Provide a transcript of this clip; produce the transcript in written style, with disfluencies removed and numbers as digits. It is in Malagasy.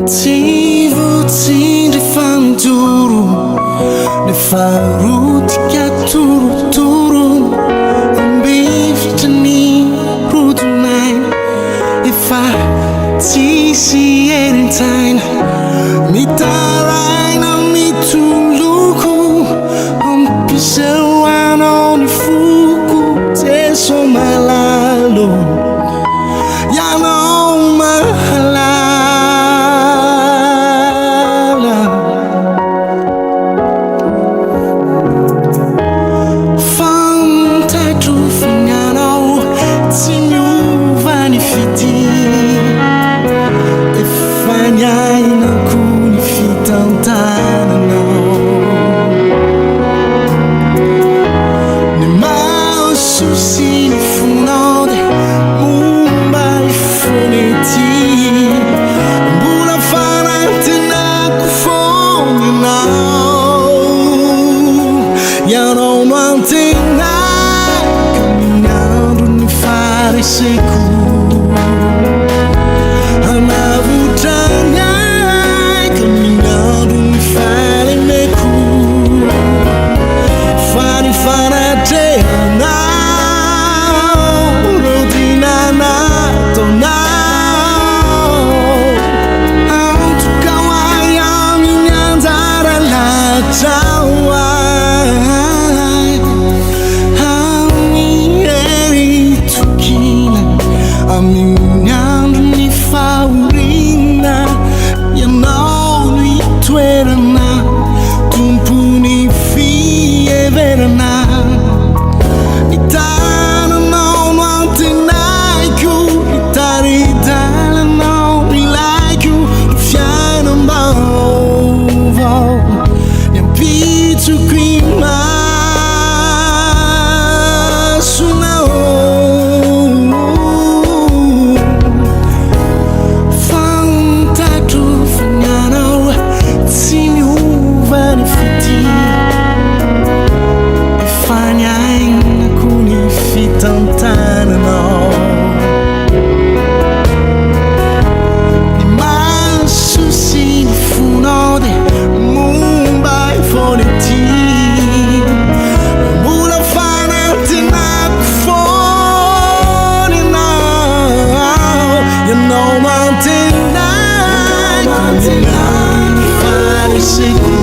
Tivuti de fanturu, de faruti turu, ambivtani rutunai, ifa tisi erentain, mitaraina mituluku, pisewano ni fuku, teso malalo, Ianao mahalala. Fantato Ianao, tsy miova ny fity, efa niainako ny fitantananao. Ny maso sy ny fonao de momba ny fonety, mbola fanantenako foana ianao. Ianao no antenaiko amin'ny andro ny fariseko, hanavotragnaiky amin'ny andro ny falemeko, fanifanatrehana rodinana taonao, antoka hoay amin'ny anjara latrao ay, amin'ny hery tokina, amin'ny andro ny fahoriana. Ianao no itoerana, tompony fieverana, ny tananao no antenaiko, ny taridalanao ilaiko, ny fiainam-baovao ny ampitsoko i masonao. Fantatro fa Ianao tsy miova ny fity, efa niainako ny fitantananao. Ny maso sy ny fonao de momba ny fonety, mbola fanantenako foana ianao. Ianao no antenaiko amin'ny andro ny fariseko,